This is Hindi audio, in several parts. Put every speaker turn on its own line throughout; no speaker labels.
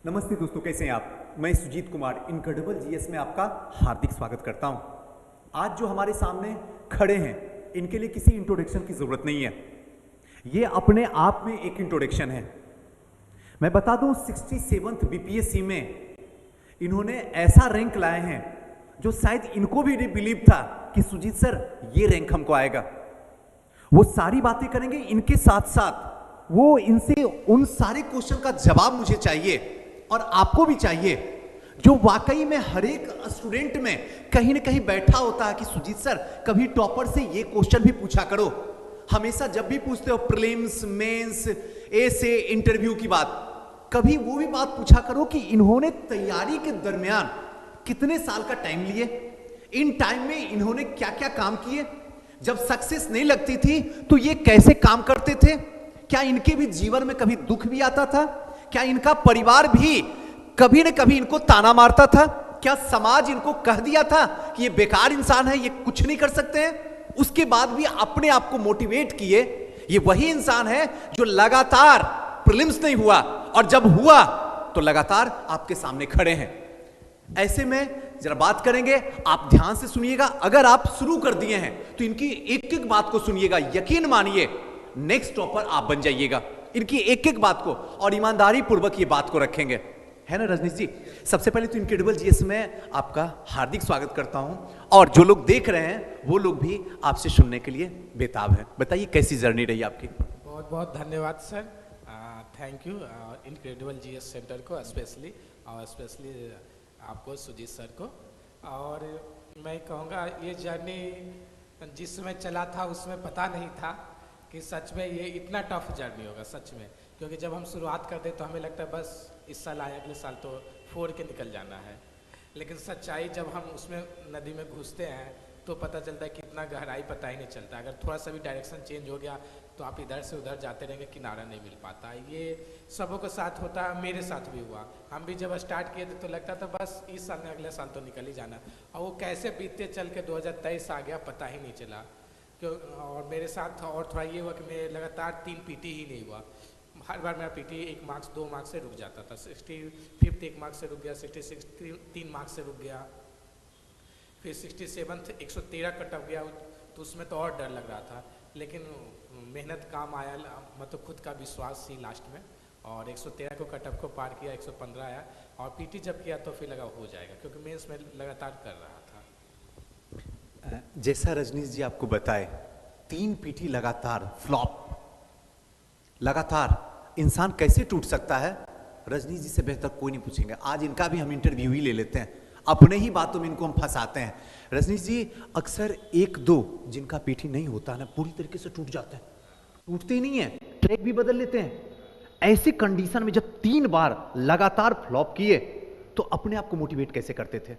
नमस्ते दोस्तों, कैसे हैं आप। मैं सुजीत कुमार इनक्रेडिबल जीएस में आपका हार्दिक स्वागत करता हूं। आज जो हमारे सामने खड़े हैं इनके लिए किसी इंट्रोडक्शन की जरूरत नहीं है, ये अपने आप में एक इंट्रोडक्शन है। मैं बता दूं 67th बीपीएससी में इन्होंने ऐसा रैंक लाए हैं जो शायद इनको भी नहीं बिलीव था कि सुजीत सर ये रैंक हमको आएगा। वो सारी बातें करेंगे, इनके साथ साथ वो इनसे उन सारे क्वेश्चन का जवाब मुझे चाहिए और आपको भी चाहिए, जो वाकई में हर एक स्टूडेंट में कहीं ना कहीं बैठा होता है कि सुजीत सर कभी टॉपर से ये क्वेश्चन भी पूछा करो। हमेशा जब भी पूछते हो प्रीलिम्स, मेंस, ऐसे इंटरव्यू की बात, कभी वो भी बात पूछा करो कि इन्होंने तैयारी के दरमियान कितने साल का टाइम लिए, इन टाइम में इन्होंने क्या क्या काम किए, जब सक्सेस नहीं लगती थी तो ये कैसे काम करते थे, क्या इनके भी जीवन में कभी दुख भी आता था, क्या इनका परिवार भी कभी न कभी इनको ताना मारता था, क्या समाज इनको कह दिया था कि ये बेकार इंसान है, ये कुछ नहीं कर सकते हैं, उसके बाद भी अपने आप को मोटिवेट किए। ये वही इंसान है जो लगातार प्रीलिम्स नहीं हुआ और जब हुआ तो लगातार आपके सामने खड़े हैं। ऐसे में जरा बात करेंगे, आप ध्यान से सुनिएगा। अगर आप शुरू कर दिए हैं तो इनकी एक एक बात को सुनिएगा, यकीन मानिए नेक्स्ट टॉपर आप बन जाइएगा। इनकी एक एक बात को और ईमानदारी पूर्वक ये बात को रखेंगे, है ना रजनीश जी। सबसे पहले तो इनक्रेडिबल जीएस में आपका हार्दिक स्वागत करता हूं, और जो लोग देख रहे हैं वो लोग भी आपसे सुनने के लिए बेताब हैं। बताइए कैसी जर्नी रही आपकी।
बहुत बहुत धन्यवाद sir, thank you incredible GS centre को स्पेशली आपको सुजीत सर को। और मैं कहूँगा ये जर्नी जिस समय चला था उसमें पता नहीं था कि सच में ये इतना टफ जर्नी होगा सच में, क्योंकि जब हम शुरुआत करते तो हमें लगता है बस इस साल आया अगले साल तो फोड़ के निकल जाना है, लेकिन सच्चाई जब हम उसमें नदी में घुसते हैं तो पता चलता है कितना गहराई पता ही नहीं चलता। अगर थोड़ा सा भी डायरेक्शन चेंज हो गया तो आप इधर से उधर जाते रहेंगे, किनारा नहीं मिल पाता। ये सबों के साथ होता है, मेरे साथ भी हुआ। हम भी जब स्टार्ट किए थे तो लगता था बस इस साल में अगले साल तो निकल ही जाना, और वो कैसे बीतते चल के 2023 आ गया पता ही नहीं चला। क्यों? और मेरे साथ और थोड़ा ये हुआ कि मैं लगातार 3 पीटी ही नहीं हुआ। हर बार मेरा पीटी 1 मार्क्स 2 मार्क्स से रुक जाता था। 65 1 मार्क्स से रुक गया, 66 3 मार्क्स से रुक गया, फिर 67 113 कटअप गया, तो उसमें तो और डर लग रहा था। लेकिन मेहनत काम आया, मतलब खुद का विश्वास ही लास्ट में, और 113 को कटअप को पार किया, 115 आया, और पीटी जब किया तो फिर लगा हो जाएगा, क्योंकि मेंस में लगातार कर रहा था।
जैसा रजनीश जी आपको बताए, 3 पीटी लगातार फ्लॉप, लगातार इंसान कैसे टूट सकता है, रजनीश जी से बेहतर कोई नहीं पूछेंगे। आज इनका भी हम इंटरव्यू ही ले लेते हैं, अपने ही बातों में इनको हम फंसाते हैं। रजनीश जी, अक्सर 1-2 जिनका पीटी नहीं होता ना पूरी तरीके से टूट जाते हैं, टूटते ही नहीं है, ट्रैक भी बदल लेते हैं। ऐसी कंडीशन में जब 3 बार लगातार फ्लॉप किए तो अपने आप को मोटिवेट कैसे करते थे?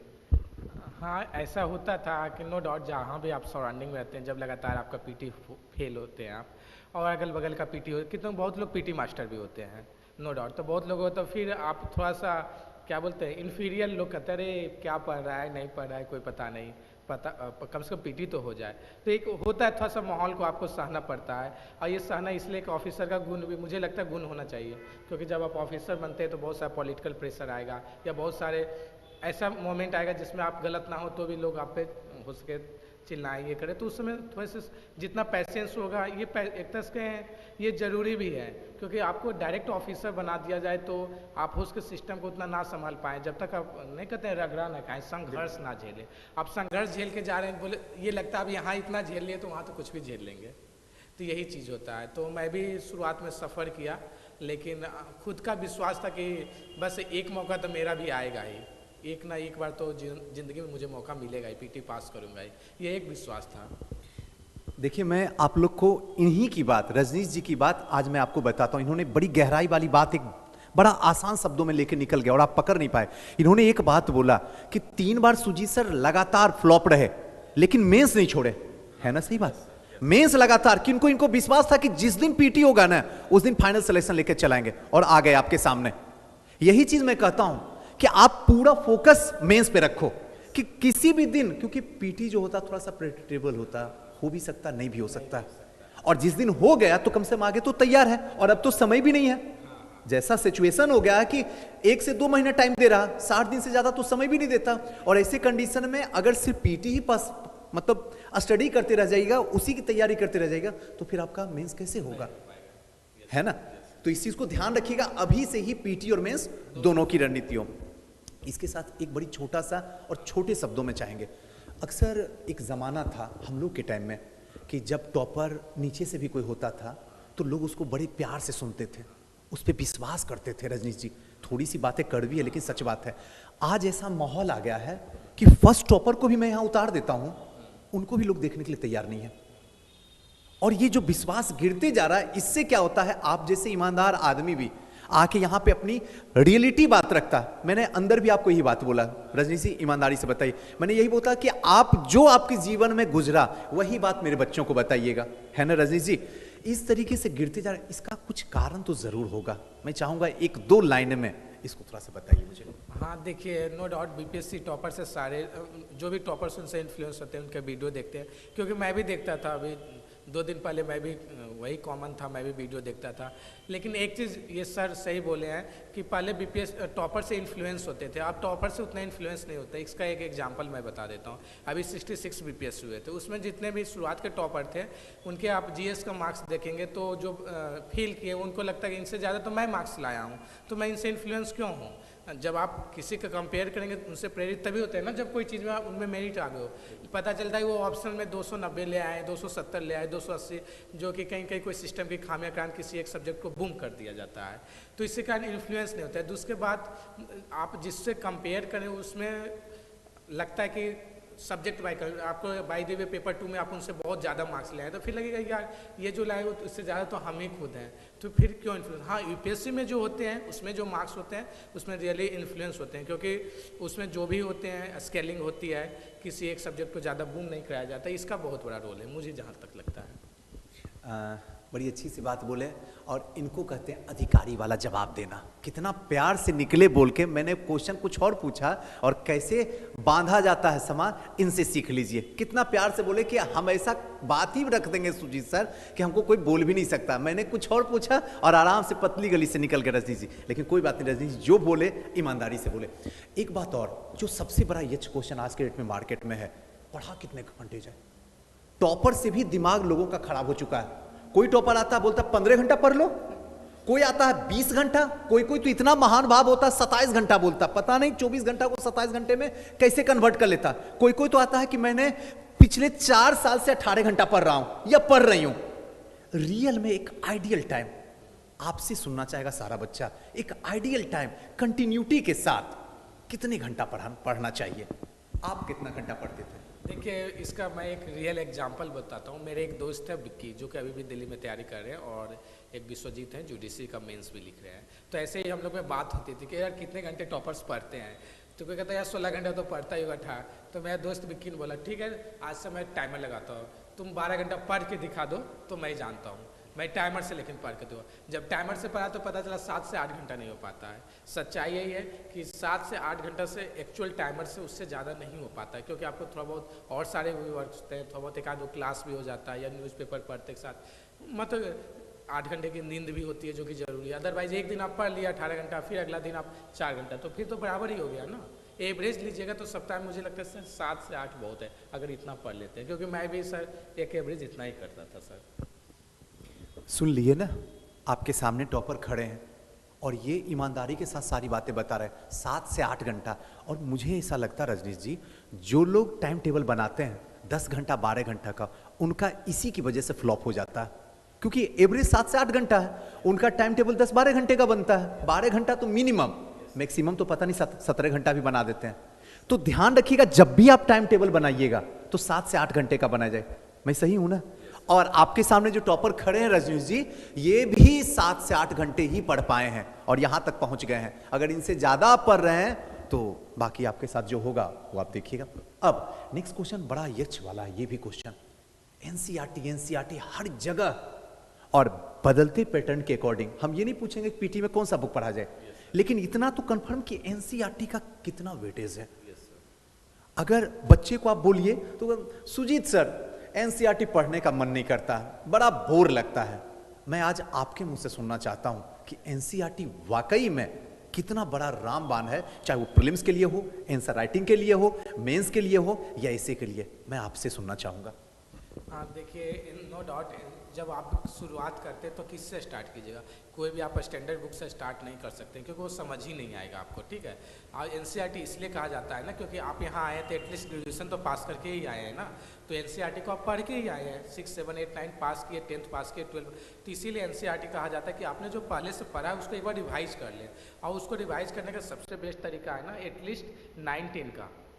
हाँ, ऐसा होता था कि नो डाउट जहाँ भी आप सराउंडिंग में रहते हैं, जब लगातार आपका पीटी फेल होते हैं आप, और अगल बगल का पीटी हो, कितने बहुत लोग पीटी मास्टर भी होते हैं नो डाउट, तो बहुत लोग हो तो फिर आप थोड़ा सा क्या बोलते हैं इन्फीरियर लोग कहते हैं अरे क्या पढ़ रहा है नहीं पढ़ रहा है कोई पता नहीं, पता कम से कम पीटी तो हो जाए। तो एक होता है थोड़ा सा माहौल को आपको सहना पड़ता है, और ये सहना इसलिए एक ऑफिसर का गुण भी मुझे लगता है गुण होना चाहिए, क्योंकि जब आप ऑफिसर बनते हैं तो बहुत सारा पॉलिटिकल प्रेशर आएगा, या बहुत सारे ऐसा मोमेंट आएगा जिसमें आप गलत ना हो तो भी लोग आप पे हो सके चिल्लाएं ये करें, तो उस समय थोड़े से जितना पैसेंस होगा ये एक तरह से ये ज़रूरी भी है, क्योंकि आपको डायरेक्ट ऑफिसर बना दिया जाए तो आप उसके सिस्टम को उतना ना संभाल पाएँ, जब तक आप नहीं कहते हैं रगड़ा ना खाएं, संघर्ष ना झेलें। आप संघर्ष झेल के जा रहे हैं, बोले ये लगता है अब यहाँ इतना झेल लिए तो वहाँ तो कुछ भी झेल लेंगे, तो यही चीज़ होता है। तो मैं भी शुरुआत में सफ़र किया, लेकिन खुद का विश्वास था कि बस एक मौका तो मेरा भी आएगा ही, एक ना एक बार तो जिंदगी में मुझे मौका मिलेगा ही, पीटी पास करूंगा ही, ये एक विश्वास था।
देखिए, मैं आप लोग को इन्हीं की बात, रजनीश जी की बात आज मैं आपको बताता हूं। इन्होंने बड़ी गहराई वाली बात एक बड़ा आसान शब्दों में लेकर निकल गया और आप पकड़ नहीं पाए। इन्होंने एक बात बोला कि 3 बार सुजीत सर लगातार फ्लॉप रहे लेकिन मेंस नहीं छोड़े, है ना सही बात? मेंस लगातार, किनको इनको विश्वास था कि जिस दिन पीटी होगा ना उस दिन फाइनल सिलेक्शन लेकर चलाएंगे, और आ गए आपके सामने। यही चीज मैं कहता हूं कि आप पूरा फोकस मेंस पे रखो, कि किसी भी दिन, क्योंकि पीटी जो होता थोड़ा सा प्रेडिक्टेबल होता, हो भी सकता नहीं भी हो सकता, और जिस दिन हो गया तो कम से कम आगे तो तैयार है, और अब तो समय भी नहीं है। जैसा सिचुएशन हो गया है कि 1 से 2 महीने टाइम दे रहा, 60 दिन से ज्यादा तो समय भी नहीं देता। और ऐसे कंडीशन में अगर सिर्फ पीटी ही पास मतलब स्टडी करते रह जाएगा, उसी की तैयारी करते रह जाएगा, तो फिर आपका मेंस कैसे होगा, है ना। तो इस चीज को ध्यान रखिएगा अभी से ही, पीटी और मेंस दोनों की रणनीतियों। इसके साथ एक बड़ी छोटा सा और छोटे शब्दों में चाहेंगे, अक्सर एक जमाना था हम लोग के टाइम में कि जब टॉपर नीचे से भी कोई होता था तो लोग उसको बड़े प्यार से सुनते थे, उस पर विश्वास करते थे। रजनीश जी, थोड़ी सी बातें कड़वी है लेकिन सच बात है। आज ऐसा माहौल आ गया है कि फर्स्ट टॉपर को भी मैं यहां उतार देता हूं, उनको भी लोग देखने के लिए तैयार नहीं है। और ये जो विश्वास गिरते जा रहा है, इससे क्या होता है, आप जैसे ईमानदार आदमी भी आके यहां पे अपनी रियलिटी बात रखता। मैंने अंदर भी आपको यही बात बोला, रजनी जी ईमानदारी से बताइए, मैंने यही बोला कि आप जो आपके जीवन में गुजरा वही बात मेरे बच्चों को बताइएगा, है ना रजनी जी। इस तरीके से गिरते जा रहे, इसका कुछ कारण तो जरूर होगा। मैं चाहूंगा 1-2 लाइन में इसको थोड़ा सा बताइए मुझे।
हाँ देखिए, नो डाउट बीपीएससी टॉपर से सारे जो भी टॉपर्स उनसे इन्फ्लुएंस होते हैं, उनके वीडियो देखते हैं, क्योंकि मैं भी देखता था। अभी 2 दिन पहले मैं भी वही कॉमन था, मैं भी वीडियो देखता था। लेकिन एक चीज़ ये सर सही बोले हैं कि पहले बीपीएस टॉपर से इन्फ्लुएंस होते थे, अब टॉपर से उतना इन्फ्लुएंस नहीं होता। इसका एक एग्जांपल मैं बता देता हूँ। अभी 66 बीपीएस हुए थे, उसमें जितने भी शुरुआत के टॉपर थे उनके आप जीएस का मार्क्स देखेंगे तो जो फील किए उनको लगता है कि इनसे ज़्यादा तो मैं मार्क्स लाया हूँ, तो मैं इनसे इन्फ्लुएंस क्यों हूँ। जब आप किसी का कंपेयर करेंगे उनसे प्रेरित तभी होते हैं ना, जब कोई चीज़ में उनमें मेरिट आ गए हो। पता चलता है वो ऑप्शन में 290 ले आए, 270 ले आए, 280, जो कि कहीं कहीं कोई सिस्टम की खामियां कारण किसी एक सब्जेक्ट को बूम कर दिया जाता है, तो इससे कारण इन्फ्लुएंस नहीं होता है। दूसरे बात, आप जिससे कंपेयर करें उसमें लगता है कि सब्जेक्ट बाई कर, आपको बाई द वे पेपर 2 में आप उनसे बहुत ज़्यादा मार्क्स ले आए, तो फिर लगेगा यार ये जो लाए वो इससे ज़्यादा तो हम ही खुद हैं, तो फिर क्यों इन्फ्लुएंस। हाँ, यूपीएससी में जो होते हैं उसमें जो मार्क्स होते हैं उसमें रियली इन्फ्लुएंस होते हैं, क्योंकि उसमें जो भी होते हैं स्केलिंग होती है, किसी एक सब्जेक्ट को ज़्यादा बूम नहीं कराया जाता, इसका बहुत बड़ा रोल है मुझे जहाँ तक लगता है।
बड़ी अच्छी सी बात बोले, और इनको कहते हैं अधिकारी वाला जवाब देना। कितना प्यार से निकले बोल के। मैंने क्वेश्चन कुछ और पूछा और कैसे बांधा जाता है सामान, इनसे सीख लीजिए। कितना प्यार से बोले कि हम ऐसा बात ही रख देंगे सुजीत सर कि हमको कोई बोल भी नहीं सकता। मैंने कुछ और पूछा और आराम से पतली गली से निकल गए रजनी जी। लेकिन कोई बात नहीं, रजनी जी जो बोले ईमानदारी से बोले। एक बात और, जो सबसे बड़ा यच क्वेश्चन आज के डेट में मार्केट में है, पढ़ा कितने घंटे जाए। टॉपर से भी दिमाग लोगों का खराब हो चुका है। कोई टॉपर आता बोलता 15 घंटा पढ़ लो, कोई आता है 20 घंटा, कोई तो इतना महान भाव होता 27 घंटा बोलता। पता नहीं 24 घंटा को 27 घंटे में कैसे कन्वर्ट कर लेता। कोई तो आता है कि मैंने पिछले 4 साल से 18 घंटा पढ़ रहा हूं या पढ़ रही हूं। रियल में एक आइडियल टाइम आपसे सुनना चाहेगा सारा बच्चा, एक आइडियल टाइम कंटिन्यूटी के साथ कितने घंटा पढ़ना चाहिए। आप कितना घंटा पढ़ते थे?
देखिए, इसका मैं एक रियल एग्जांपल बताता हूँ। मेरे एक दोस्त है विक्की, जो कि अभी भी दिल्ली में तैयारी कर रहे हैं, और एक विश्वजीत है जुडिशरी का मेंस भी लिख रहे हैं। तो ऐसे ही हम लोग में बात होती थी कि यार कितने घंटे टॉपर्स पढ़ते हैं, तो कोई कहता है यार 16 घंटा तो पढ़ता ही होगा। तो मेरा दोस्त विक्की ने बोला ठीक है, आज से मैं टाइमर लगाता हूँ, तुम 12 घंटा पढ़ के दिखा दो तो मैं जानता हूँ। मैं टाइमर से लेकिन पढ़ के दो। जब टाइमर से पढ़ा तो पता चला 7 से 8 घंटा नहीं हो पाता है। सच्चाई यही है कि 7 से 8 घंटा से एक्चुअल टाइमर से उससे ज़्यादा नहीं हो पाता है, क्योंकि आपको थोड़ा बहुत और सारे वर्क होते हैं, थोड़ा बहुत एक आध दो क्लास भी हो जाता है या न्यूज़पेपर पढ़ते के साथ, मतलब 8 घंटे की नींद भी होती है जो कि ज़रूरी है। अदरवाइज एक दिन आप पढ़ लिया 18 घंटा, फिर अगला दिन आप 4 घंटा, तो फिर तो बराबर ही हो गया ना। एवरेज लीजिएगा तो सप्ताह में मुझे लगता है सर 7 से 8 बहुत है अगर इतना पढ़ लेते हैं, क्योंकि मैं भी सर एक एवरेज इतना ही करता था सर।
सुन लिए ना, आपके सामने टॉपर खड़े हैं और ये ईमानदारी के साथ सारी बातें बता रहे हैं, 7 से 8 घंटा। और मुझे ऐसा लगता है रजनीश जी, जो लोग टाइम टेबल बनाते हैं 10 घंटा 12 घंटा का, उनका इसी की वजह से फ्लॉप हो जाता है, क्योंकि एवरेज 7 से 8 घंटा है, उनका टाइम टेबल 10-12 घंटे का बनता है। 12 घंटा तो मिनिमम, मैक्सिमम तो पता नहीं 17 घंटा भी बना देते हैं। तो ध्यान रखिएगा, जब भी आप टाइम टेबल बनाइएगा तो 7 से 8 घंटे का बना जाए। मैं सही हूं ना? और आपके सामने जो टॉपर खड़े हैं रजनीश जी, ये भी 7 से 8 घंटे ही पढ़ पाए हैं और यहां तक पहुंच गए हैं। अगर इनसे ज्यादा आप पढ़ रहे हैं तो बाकी आपके साथ जो होगा वो आप देखिएगा। अब नेक्स्ट क्वेश्चन बड़ा यच वाला है, ये भी क्वेश्चन एनसीईआरटी हर जगह और बदलते पैटर्न के अकॉर्डिंग। हम ये नहीं पूछेंगे पीटी में कौन सा बुक पढ़ा जाए, लेकिन इतना तो कंफर्म कि एनसीईआरटी का कितना वेटेज है। अगर बच्चे को आप बोलिए तो सुजीत सर एनसीईआरटी पढ़ने का मन नहीं करता, बड़ा बोर लगता है। मैं आज आपके मुंह से सुनना चाहता हूं कि एनसीईआरटी वाकई में कितना बड़ा रामबाण है, चाहे वो प्रीलिम्स के लिए हो, आंसर राइटिंग के लिए हो, मेंस के लिए हो या ऐसे के लिए। मैं आपसे सुनना चाहूँगा।
हाँ देखिए, नो डाउट जब आप शुरुआत करते हैं तो किससे स्टार्ट कीजिएगा। कोई भी आप स्टैंडर्ड बुक से स्टार्ट नहीं कर सकते क्योंकि वो समझ ही नहीं आएगा आपको, ठीक है। और एनसीईआरटी इसलिए कहा जाता है ना क्योंकि आप यहाँ आए तो एटलीस्ट ग्रेजुएशन तो पास करके ही आए हैं ना, तो एनसीईआरटी को आप पढ़ के ही आए हैं। 6, 7, 8, 9 पास किए, 10th पास किए, 12, तो इसीलिए एनसीईआरटी कहा जाता है कि आपने जो पहले से पढ़ा है उसको एक बार रिवाइज कर लें। और उसको रिवाइज करने का सबसे बेस्ट तरीका है ना एटलीस्ट 9,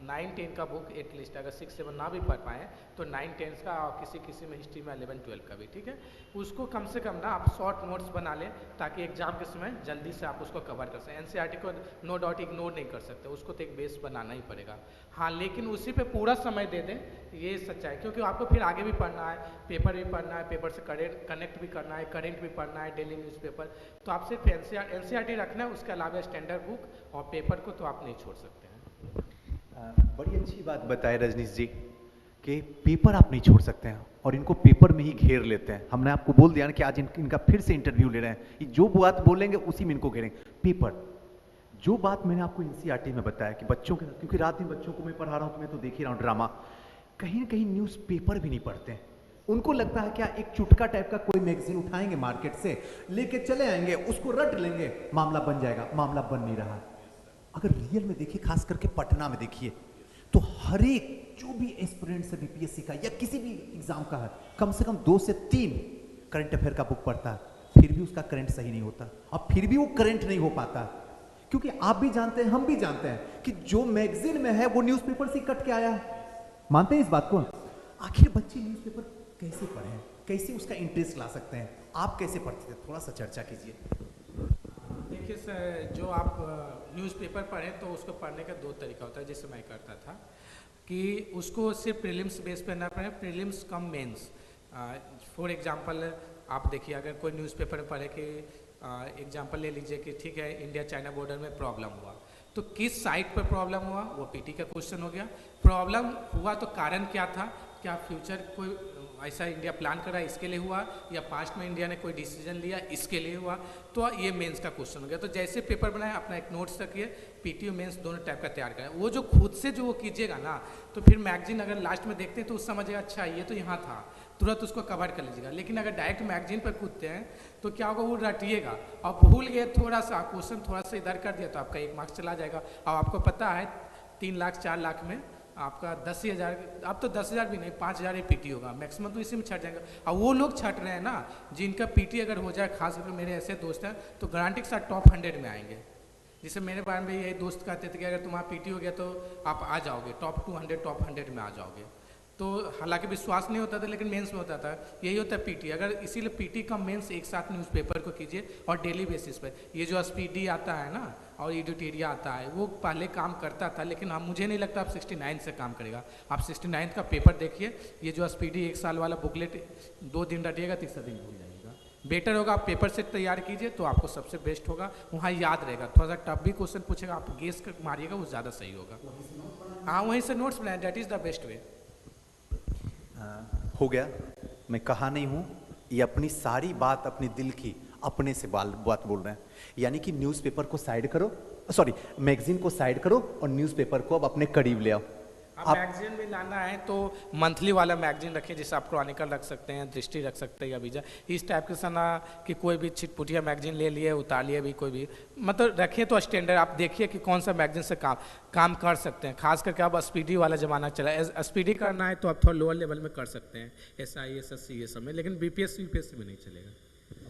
10 का बुक एटलीस्ट, अगर 6, 7 ना भी पढ़ पाएँ तो 9, 10 का और किसी में हिस्ट्री में 11, 12 का भी, ठीक है। उसको कम से कम ना आप शॉर्ट नोट्स बना लें ताकि एग्जाम के समय जल्दी से आप उसको कवर कर सकें। एनसीईआरटी को नो डाउट इग्नोर नहीं कर सकते, उसको तो एक बेस बनाना ही पड़ेगा। हाँ, लेकिन उसी पे पूरा समय दे दें, ये सच्चाई, क्योंकि आपको फिर आगे भी पढ़ना है, पेपर भी पढ़ना है, पेपर से कनेक्ट भी करना है, करेंट भी पढ़ना है, डेली न्यूज़पेपर। तो आप सिर्फ एनसीईआरटी रखना है, उसके अलावा स्टैंडर्ड बुक और पेपर को तो आप नहीं छोड़ सकते हैं।
बड़ी अच्छी बात बताए रजनीश जी कि पेपर आप नहीं छोड़ सकते हैं और इनको पेपर में ही घेर लेते हैं। हमने आपको बोल दिया ना कि आज इनका फिर से इंटरव्यू ले रहे हैं, ये जो बात बोलेंगे उसी में इनको घेरेंगे। पेपर, जो बात मैंने आपको एनसीईआरटी में बताया कि बच्चों के, क्योंकि रात दिन बच्चों को मैं पढ़ा रहा हूँ तो मैं तो देख ही रहा हूँ ड्रामा, कहीं ना कहीं न्यूज़ पेपर भी नहीं पढ़ते हैं। उनको लगता है क्या एक चुटका टाइप का कोई मैगजीन उठाएंगे मार्केट से, लेके चले आएंगे, उसको रट लेंगे, मामला बन जाएगा। मामला बन नहीं रहा। अगर रियल में देखिए, खास करके पटना में देखिए, तो हर एक जो भी एस्पिरेंट से बीपीएससी का या किसी भी एग्जाम का है, कम से कम 2 से 3 करंट अफेयर का बुक पढ़ता है, फिर भी उसका करंट सही नहीं होता और फिर भी वो करंट नहीं हो पाता। क्योंकि आप भी जानते हैं, हम भी जानते हैं कि जो मैगजीन में है वो न्यूज़पेपर से कट के आया है। मानते हैं इस बात को? आखिर बच्चे न्यूज़पेपर कैसे पढ़ें, कैसे उसका इंटरेस्ट ला सकते हैं? आप कैसे पढ़ते थे, थोड़ा सा चर्चा कीजिए।
देखिए सर, जो आप न्यूज़पेपर पढ़ें तो उसको पढ़ने का 2 तरीका होता है, जैसे मैं करता था कि उसको सिर्फ प्रीलिम्स बेस पे ना पढ़ें, prelims cum mains. For example आप देखिए, अगर कोई न्यूज़पेपर पढ़े कि एग्जांपल ले लीजिए कि ठीक है इंडिया चाइना बॉर्डर में प्रॉब्लम हुआ, तो किस साइड पर प्रॉब्लम हुआ वो पीटी का क्वेश्चन हो गया। प्रॉब्लम हुआ तो कारण क्या था, क्या फ्यूचर कोई ऐसा इंडिया प्लान कर रहा है इसके लिए हुआ, या पास्ट में इंडिया ने कोई डिसीजन लिया इसके लिए हुआ, तो ये मेंस का क्वेश्चन हो गया। तो जैसे पेपर बनाए अपना एक नोट्स रखिए, पीटी और मेंस दोनों टाइप का तैयार करें। वो जो खुद से जो वो कीजिएगा ना, तो फिर मैगजीन अगर लास्ट में देखते हैं तो उस समझिएगा अच्छा ये तो यहाँ था, तुरंत उसको कवर कर लीजिएगा। लेकिन अगर डायरेक्ट मैगजीन पर कूदते हैं तो क्या होगा, वो रटिएगा और भूल गए थोड़ा सा क्वेश्चन, थोड़ा सा इधर कर दिया तो आपका 1 मार्क्स चला जाएगा। और आपको पता है 3 लाख 4 लाख में आपका 10,000, अब तो 10,000 भी नहीं, 5,000 ही पीटी होगा मैक्सिमम, तो इसी में छट जाएगा। और वो लोग छट रहे हैं ना जिनका पीटी अगर हो जाए, खास करके मेरे ऐसे दोस्त हैं, तो गारंटी के साथ टॉप 100 में आएंगे। जिसे मेरे बारे में यही दोस्त कहते थे कि अगर तुम्हारा पीटी हो गया तो आप आ जाओगे टॉप 200, टॉप 100 में आ जाओगे। तो हालांकि विश्वास नहीं होता था, लेकिन मेंस में होता था। यही होता है पीटी, अगर इसीलिए पीटी का मेंस एक साथ न्यूज़पेपर को कीजिए और डेली बेसिस पर। ये जो स्पीडी आता है ना और एडिटोरिया आता है, वो पहले काम करता था, लेकिन हम मुझे नहीं लगता आप 69 से काम करेगा। आप 69 का पेपर देखिए, ये जो स्पीडी 1 साल वाला बुकलेट 2 दिन रटिएगा, तीसरा दिन भूल जाएगा। बेटर होगा आप पेपर से तैयार कीजिए तो आपको सबसे बेस्ट होगा, वहाँ याद रहेगा। थोड़ा सा टफ भी क्वेश्चन पूछेगा, आप गेस कर मारिएगा, वो ज़्यादा सही होगा। हाँ, वहीं से नोट्स बनाए, that is the best way.
हो गया, मैं कहा नहीं हूं, ये अपनी सारी बात अपने दिल की अपने से बात बोल रहे हैं। यानी कि न्यूज़पेपर को साइड करो, सॉरी मैगजीन को साइड करो और न्यूज़पेपर को अब अपने करीब ले आओ।
आप मैगजीन भी लाना है तो मंथली वाला मैगजीन रखिए, जैसे आप क्रॉनिकल रख सकते हैं, दृष्टि रख सकते हैं या बीजा, इस टाइप के सना कि कोई भी छिटपुटिया मैगजीन ले लिए, उतार लिए भी, कोई भी मतलब रखिए तो स्टैंडर्ड आप देखिए कि कौन सा मैगजीन से काम कर सकते हैं। खास करके आप स्पीडी वाला ज़माना चला है, स्पीडी करना है तो आप थोड़ा लोअर लेवल में कर सकते हैं, SI SSC ये सब में, लेकिन BPSC UPSC में नहीं चलेगा।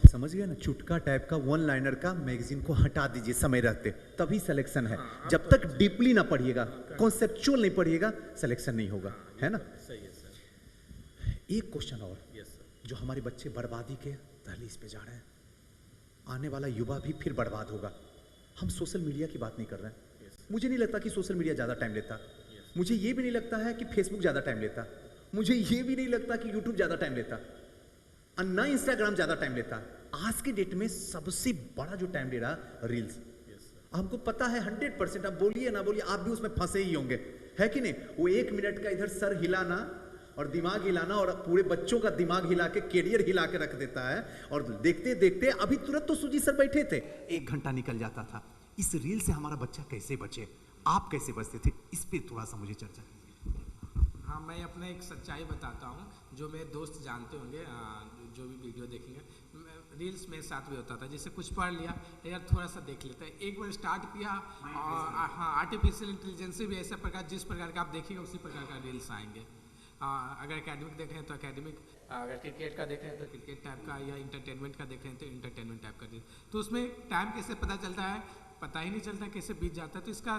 समझ गया ना, चुटका टाइप का 1 लाइनर का मैगजीन को हटा दीजिए समय रहते, तभी सिलेक्शन है। जब तक डीपली ना पढ़िएगा, कॉन्सेप्चुअल नहीं पढ़िएगा, सिलेक्शन नहीं होगा, है ना?
सही है सर।
एक क्वेश्चन और,
यस सर।
जो हमारे बच्चे बर्बादी के दहलीज पे जा रहे हैं, आने वाला युवा भी फिर बर्बाद होगा। हम सोशल मीडिया की बात नहीं कर रहे हैं। मुझे नहीं लगता कि सोशल मीडिया ज़्यादा टाइम लेता, मुझे ये भी नहीं लगता है कि फेसबुक ज़्यादा टाइम लेता, मुझे ये भी नहीं लगता कि यूट्यूब ज़्यादा टाइम लेता, और ना इंस्टाग्राम ज़्यादा टाइम लेता। आज के डेट में सबसे बड़ा जो टाइम ले रहा रील्स। हमको पता है 100%, आप बोलिए ना बोलिए, आप भी उसमें फंसे ही होंगे, है कि नहीं? वो 1 मिनट का इधर सर हिलाना और दिमाग हिलाना और पूरे बच्चों का दिमाग हिला के कैरियर हिला के रख देता है। और देखते देखते अभी तुरंत तो सुजीत सर बैठे थे, 1 घंटा निकल जाता था। इस रील से हमारा बच्चा कैसे बचे, आप कैसे बचते थे, इस पे थोड़ा सा मुझे चर्चा कीजिए।
हाँ, मैं अपना एक सच्चाई बताता हूँ, जो मेरे दोस्त जानते होंगे, जो भी वीडियो देखेंगे, रील्स मेरे साथ भी होता था। जैसे कुछ पढ़ लिया यार, थोड़ा सा देख लेते हैं, एक बार स्टार्ट किया, हाँ, आर्टिफिशियल इंटेलिजेंस भी ऐसा प्रकार, जिस प्रकार का आप देखेंगे उसी प्रकार का रील्स आएंगे। अगर एकेडमिक देख रहे हैं तो एकेडमिक, अगर क्रिकेट का देख रहे हैं तो क्रिकेट टाइप का, या इंटरटेनमेंट का देख रहे हैं तो इंटरटेनमेंट टाइप का। तो उसमें टाइम कैसे पता चलता है, पता ही नहीं चलता कैसे बीत जाता है। तो इसका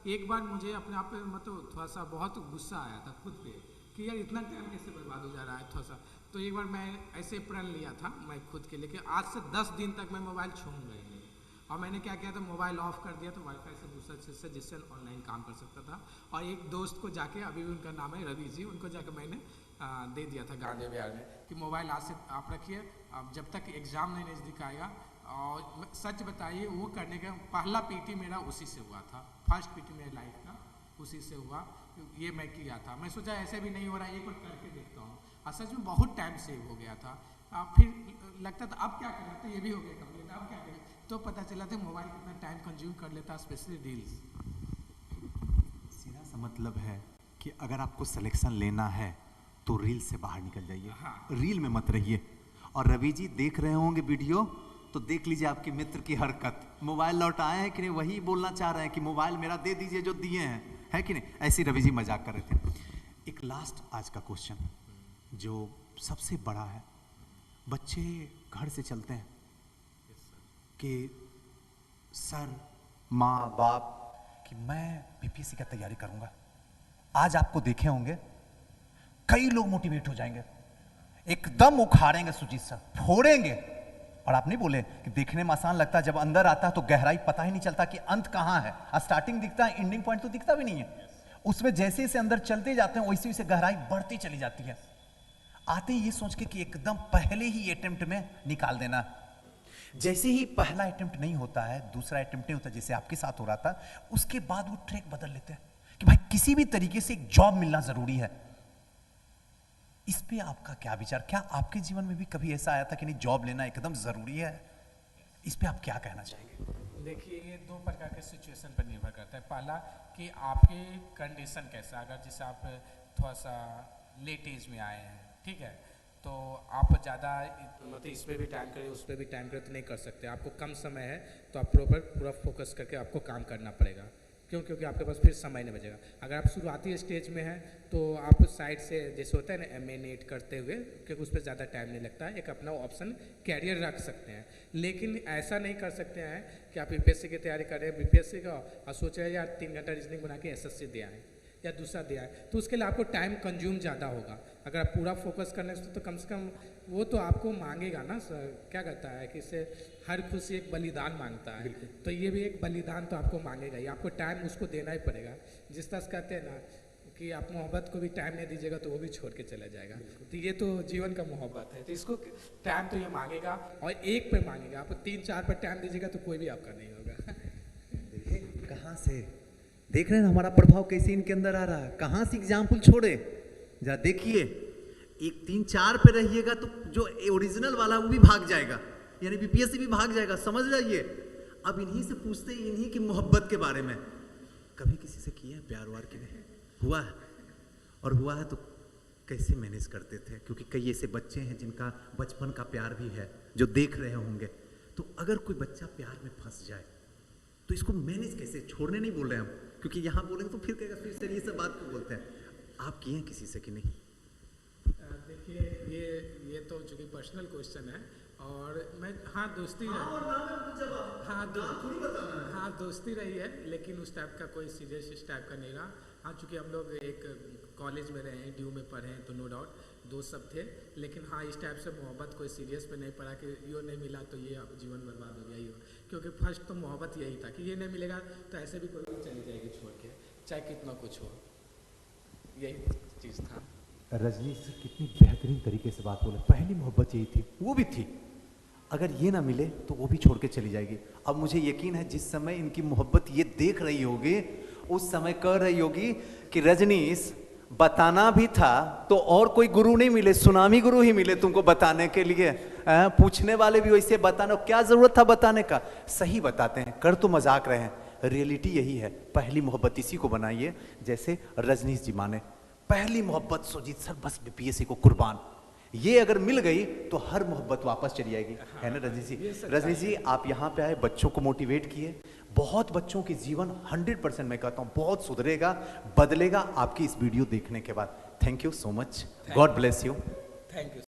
एक बार मुझे अपने आप पे मतलब थोड़ा सा बहुत गुस्सा आया था खुद पे कि यार इतना टाइम कैसे बर्बाद हो जा रहा है थोड़ा सा। तो एक बार मैं ऐसे प्रण लिया था मैं खुद के लिए कि आज से 10 दिन तक मैं मोबाइल छूऊंगा ही नहीं। और मैंने क्या किया था, मोबाइल ऑफ कर दिया, तो वाईफाई से दूसरा चीज़ से, जिससे ऑनलाइन काम कर सकता था। और एक दोस्त को जाके, अभी भी उनका नाम है रवि जी, उनको जाके मैंने दे दिया था गांधी बिहार में कि मोबाइल आज से आप रखिए, अब जब तक एग्ज़ाम नहीं नज़दीक आएगा। और सच बताइए, वो करने का पहला पीटी मेरा उसी से हुआ था, फर्स्ट पीटी मेरे लाइफ का उसी से हुआ। ये मैं किया था, मैं सोचा ऐसे भी नहीं हो रहा है, एक बार करके देखता हूँ। और सच में बहुत टाइम सेव हो गया था। फिर लगता था अब क्या करना, तो ये भी हो गया कंप्लीट, अब क्या करें। तो पता चला था मोबाइल कितना टाइम कंज्यूम कर लेता, स्पेशली रील्स।
सीधा सा मतलब है कि अगर आपको सिलेक्शन लेना है तो रील से बाहर निकल जाइए।
हाँ।
रील में मत रहिए। और रवि जी देख रहे होंगे वीडियो, तो देख लीजिए आपके मित्र की हरकत, मोबाइल लौटाए हैं कि नहीं, वही बोलना चाह रहे हैं कि मोबाइल मेरा दे दीजिए जो दिए हैं, है कि नहीं। ऐसे रवि जी मजाक कर रहे थे। एक लास्ट आज का क्वेश्चन जो सबसे बड़ा है, बच्चे घर से चलते हैं कि सर, माँ बाप, कि मैं बीपीएससी का तैयारी करूंगा। आज आपको देखे होंगे कई लोग मोटिवेट हो जाएंगे, एकदम उखाड़ेंगे सुजीत सर, फोड़ेंगे। और आप नहीं बोले कि देखने में आसान लगता है, जब अंदर आता है तो गहराई पता ही नहीं चलता कि अंत कहाँ है। स्टार्टिंग दिखता है, एंडिंग पॉइंट तो दिखता भी नहीं है। उसमें जैसे जैसे अंदर चलते जाते हैं वैसे वैसे गहराई बढ़ती चली जाती है। आते ही ये सोच के कि एकदम पहले ही अटेम्प्ट में निकाल देना। जैसे ही पहला अटेम्प्ट नहीं होता है, दूसरा अटेम्प्ट नहीं होता, जैसे आपके साथ हो रहा था, उसके बाद वो ट्रैक बदल लेते हैं कि भाई किसी भी तरीके से एक जॉब मिलना जरूरी है। इस पे आपका क्या विचार, क्या आपके जीवन में भी कभी ऐसा आया था कि नहीं जॉब लेना एकदम जरूरी है? इस पे आप क्या कहना चाहेंगे?
देखिए, ये 2 प्रकार के सिचुएशन पर निर्भर करता है। पहला कि आपकी कंडीशन कैसा, अगर जैसे आप थोड़ा सा लेट एज में आए हैं, ठीक है, तो आप ज़्यादा मतलब इस पर भी टाइम करें उस पर भी टाइम करें तो नहीं कर सकते। आपको कम समय है तो आप पूरा फोकस करके आपको काम करना पड़ेगा। क्यों? क्योंकि आपके पास फिर समय नहीं बचेगा। अगर आप शुरुआती स्टेज में हैं तो आप साइड से, जैसे होता है ना MA नेट करते हुए, क्योंकि उस पर ज़्यादा टाइम नहीं लगता है, एक अपना ऑप्शन कैरियर रख सकते हैं। लेकिन ऐसा नहीं कर सकते हैं कि आप BPSC की तैयारी कर रहे हैं, BPSC का, और सोच रहे हैं यार 3 घंटा रीजनिंग बना के SSC दे आए या दूसरा दिया है, तो उसके लिए आपको टाइम कंज्यूम ज़्यादा होगा। अगर आप पूरा फोकस करने से तो कम वो तो आपको मांगेगा ना सर, क्या कहता है कि इससे हर खुशी एक बलिदान मांगता है, तो ये भी एक बलिदान तो आपको मांगेगा ही, आपको टाइम उसको देना ही पड़ेगा। जिस तरह से कहते हैं ना कि आप मोहब्बत को भी टाइम नहीं दीजिएगा तो वो भी छोड़ के चला जाएगा, तो ये तो जीवन का मोहब्बत है, तो इसको टाइम तो ये मांगेगा, और एक पे मांगेगा। आप 3-4 पर टाइम दीजिएगा तो कोई भी आपका नहीं होगा।
देखिए कहाँ से देख रहे हैं हमारा प्रभाव कैसे इनके अंदर आ रहा है, कहाँ से एग्जाम्पल छोड़े जरा देखिए। एक 3-4 पे रहिएगा तो जो ओरिजिनल वाला वो भी भाग जाएगा, यानी बीपीएससी भी भाग जाएगा, समझ जाइए। अब इन्हीं से पूछते हैं, इन्हीं की मोहब्बत के बारे में, कभी किसी से किए प्यार वार के नहीं हुआ है? और हुआ है तो कैसे मैनेज करते थे? क्योंकि कई ऐसे बच्चे हैं जिनका बचपन का प्यार भी है जो देख रहे होंगे। तो अगर कोई बच्चा प्यार में फंस जाए तो इसको मैनेज कैसे, छोड़ने नहीं बोल रहे हम, क्योंकि यहाँ बोलेंगे तो फिर कहेगा फिर सर ये सब बात क्यों बोलते हैं। आप किए किसी से कि नहीं?
देखिए, ये तो चूँकि पर्सनल क्वेश्चन है, और मैं दोस्ती दोस्ती रही है, लेकिन उस टाइप का कोई सीरियस इस टाइप का नहीं रहा। हाँ, चूँकि हम लोग एक कॉलेज में रहे हैं, ड्यू में पढ़े हैं, तो नो डाउट दोस्त सब थे, लेकिन हाँ इस टाइप से मोहब्बत कोई सीरियस पे नहीं पड़ा कि यो नहीं मिला तो ये अब जीवन बर्बाद हो गया ही हो। क्योंकि फर्स्ट तो मोहब्बत यही था कि ये नहीं मिलेगा तो ऐसे भी कोई चली जाएगी छोड़ के, चाहे कितना कुछ हो, यही चीज़ था।
रजनीश जी कितनी बेहतरीन तरीके से बात बोले, पहली मोहब्बत यही थी, वो भी थी, अगर ये ना मिले तो वो भी छोड़ के चली जाएगी। अब मुझे यकीन है जिस समय इनकी मोहब्बत ये देख रही होगी उस समय कह रही होगी कि रजनीश बताना भी था तो और कोई गुरु नहीं मिले, सुनामी गुरु ही मिले तुमको बताने के लिए। पूछने वाले भी वैसे बताना, क्या जरूरत था बताने का, सही बताते हैं, कर तो मजाक रहे हैं, रियलिटी यही है। पहली मोहब्बत इसी को बनाइए, जैसे रजनीश जी माने पहली मोहब्बत सुजीत सर बस बीपीएससी को कुर्बान, ये अगर मिल गई तो हर मोहब्बत वापस चली आएगी, है ना रजनीश जी? रजनीश जी आप यहाँ पे आए, बच्चों को मोटिवेट किए, बहुत बच्चों के जीवन 100% मैं कहता हूँ बहुत सुधरेगा, बदलेगा आपकी इस वीडियो देखने के बाद। Thank you so much, God bless you.
Thank you.